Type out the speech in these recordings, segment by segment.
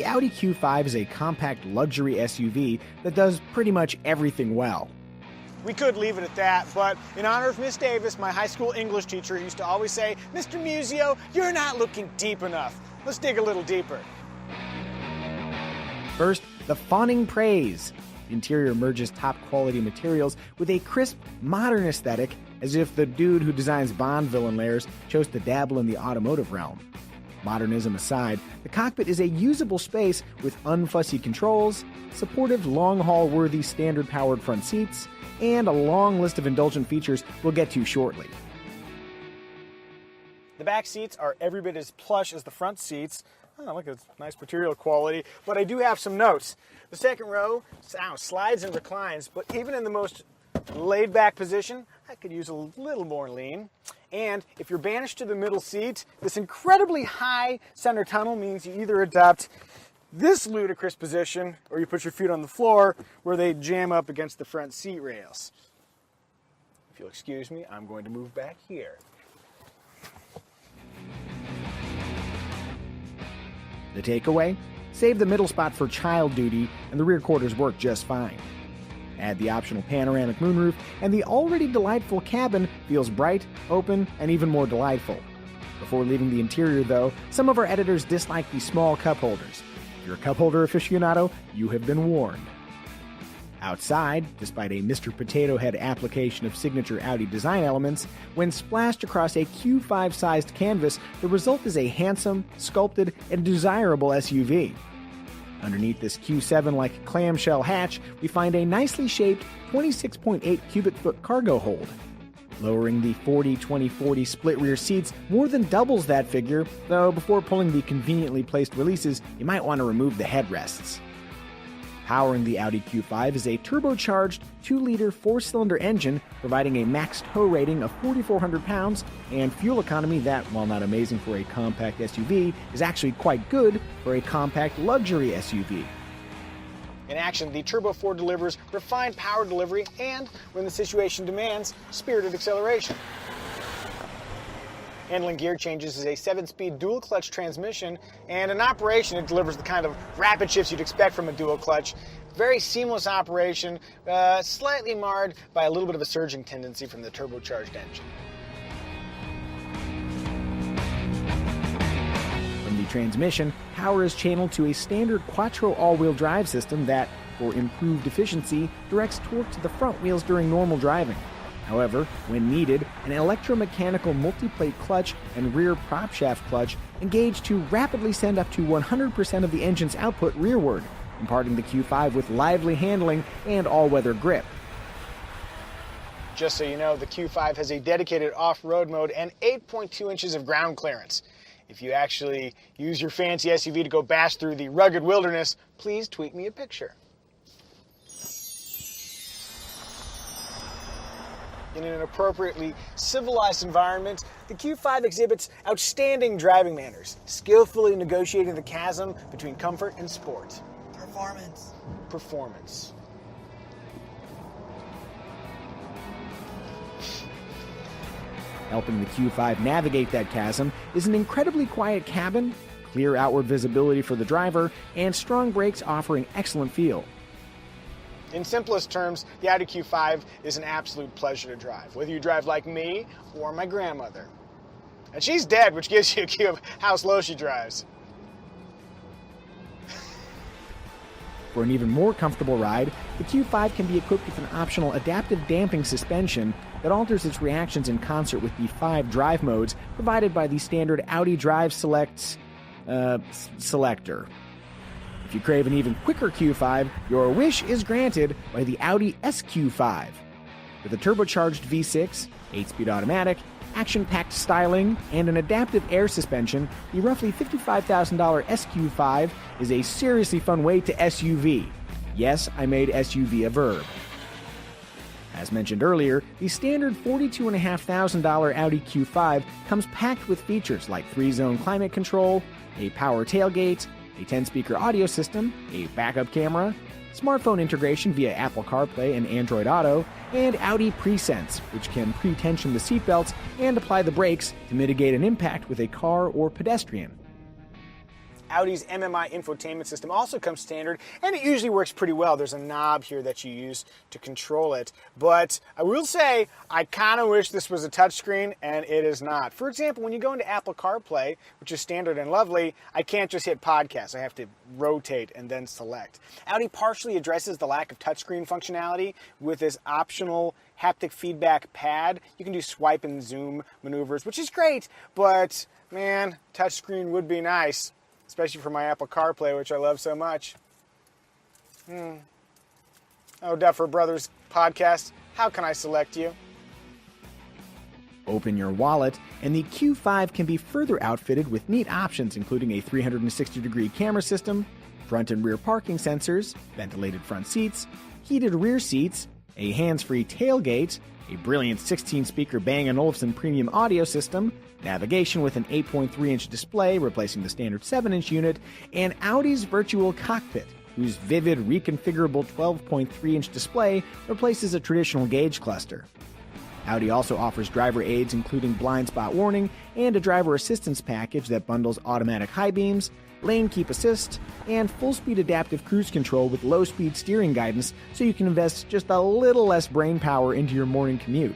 Audi Q5 is a compact luxury SUV that does pretty much everything well. We could leave it at that, but in honor of Miss Davis, my high school English teacher used to always say, "Mr. Musio, you're not looking deep enough. Let's dig a little deeper." First, the fawning praise. The interior merges top-quality materials with a crisp, modern aesthetic, as if the dude who designs Bond villain layers chose to dabble in the automotive realm. Modernism aside, the cockpit is a usable space with unfussy controls, supportive long-haul worthy standard-powered front seats, and a long list of indulgent features we'll get to shortly. The back seats are every bit as plush as the front seats. Oh, look, it's nice material quality, but I do have some notes. The second row slides and reclines, but even in the most laid-back position, I could use a little more lean. And if you're banished to the middle seat, this incredibly high center tunnel means you either adopt this ludicrous position or you put your feet on the floor where they jam up against the front seat rails. If you'll excuse me, I'm going to move back here. The takeaway? Save the middle spot for child duty, and the rear quarters work just fine. Add the optional panoramic moonroof, and the already delightful cabin feels bright, open, and even more delightful. Before leaving the interior, though, some of our editors dislike these small cup holders. If you're a cup holder aficionado, you have been warned. Outside, despite a Mr. Potato Head application of signature Audi design elements, when splashed across a Q5-sized canvas, the result is a handsome, sculpted, and desirable SUV. Underneath this Q7-like clamshell hatch, we find a nicely shaped 26.8 cubic foot cargo hold. Lowering the 40-20-40 split rear seats more than doubles that figure, though before pulling the conveniently placed releases, you might want to remove the headrests. Powering the Audi Q5 is a turbocharged 2-liter 4-cylinder engine, providing a max tow rating of 4,400 pounds and fuel economy that, while not amazing for a compact SUV, is actually quite good for a compact luxury SUV. In action, the Turbo 4 delivers refined power delivery and, when the situation demands, spirited acceleration. Handling gear changes is a 7-speed dual-clutch transmission, and in operation it delivers the kind of rapid shifts you'd expect from a dual-clutch. Very seamless operation, slightly marred by a little bit of a surging tendency from the turbocharged engine. From the transmission, power is channeled to a standard Quattro all-wheel drive system that, for improved efficiency, directs torque to the front wheels during normal driving. However, when needed, an electromechanical multi-plate clutch and rear prop shaft clutch engage to rapidly send up to 100% of the engine's output rearward, imparting the Q5 with lively handling and all-weather grip. Just so you know, the Q5 has a dedicated off-road mode and 8.2 inches of ground clearance. If you actually use your fancy SUV to go bash through the rugged wilderness, please tweet me a picture. In an appropriately civilized environment, the Q5 exhibits outstanding driving manners, skillfully negotiating the chasm between comfort and sport. Performance. Helping the Q5 navigate that chasm is an incredibly quiet cabin, clear outward visibility for the driver, and strong brakes offering excellent feel. In simplest terms, the Audi Q5 is an absolute pleasure to drive, whether you drive like me or my grandmother. And she's dead, which gives you a cue of how slow she drives. For an even more comfortable ride, the Q5 can be equipped with an optional adaptive damping suspension that alters its reactions in concert with the 5 drive modes provided by the standard Audi Drive selector. If you crave an even quicker Q5, your wish is granted by the Audi SQ5. With a turbocharged V6, 8-speed automatic, action-packed styling, and an adaptive air suspension, the roughly $55,000 SQ5 is a seriously fun way to SUV. Yes, I made SUV a verb. As mentioned earlier, the standard $42,500 Audi Q5 comes packed with features like 3-zone climate control, a power tailgate, a 10-speaker audio system, a backup camera, smartphone integration via Apple CarPlay and Android Auto, and Audi Presense, which can pre-tension the seatbelts and apply the brakes to mitigate an impact with a car or pedestrian. Audi's MMI infotainment system also comes standard, and it usually works pretty well. There's a knob here that you use to control it. But I will say, I kind of wish this was a touchscreen, and it is not. For example, when you go into Apple CarPlay, which is standard and lovely, I can't just hit podcast. I have to rotate and then select. Audi partially addresses the lack of touchscreen functionality with this optional haptic feedback pad. You can do swipe and zoom maneuvers, which is great, but man, touchscreen would be nice, especially for my Apple CarPlay, which I love so much. Oh, Duffer Brothers podcast, how can I select you? Open your wallet, and the Q5 can be further outfitted with neat options including a 360-degree camera system, front and rear parking sensors, ventilated front seats, heated rear seats, a hands-free tailgate, a brilliant 16-speaker Bang & Olufsen premium audio system, navigation with an 8.3-inch display replacing the standard 7-inch unit, and Audi's virtual cockpit, whose vivid, reconfigurable 12.3-inch display replaces a traditional gauge cluster. Audi also offers driver aids including blind spot warning and a driver assistance package that bundles automatic high beams, lane keep assist, and full-speed adaptive cruise control with low-speed steering guidance so you can invest just a little less brain power into your morning commute.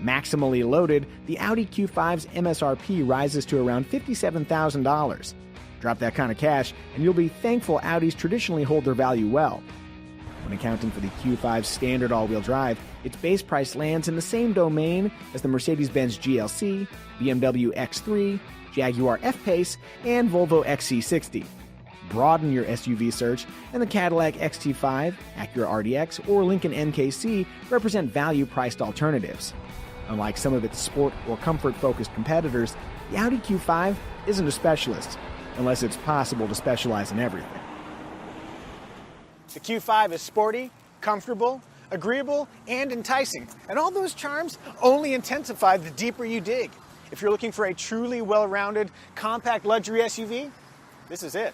Maximally loaded, the Audi Q5's MSRP rises to around $57,000. Drop that kind of cash, and you'll be thankful Audis traditionally hold their value well. When accounting for the Q5's standard all-wheel drive, its base price lands in the same domain as the Mercedes-Benz GLC, BMW X3, Jaguar F-Pace, and Volvo XC60. Broaden your SUV search, and the Cadillac XT5, Acura RDX, or Lincoln MKC represent value-priced alternatives. Unlike some of its sport or comfort-focused competitors, the Audi Q5 isn't a specialist, unless it's possible to specialize in everything. The Q5 is sporty, comfortable, agreeable, and enticing, and all those charms only intensify the deeper you dig. If you're looking for a truly well-rounded, compact luxury SUV, this is it.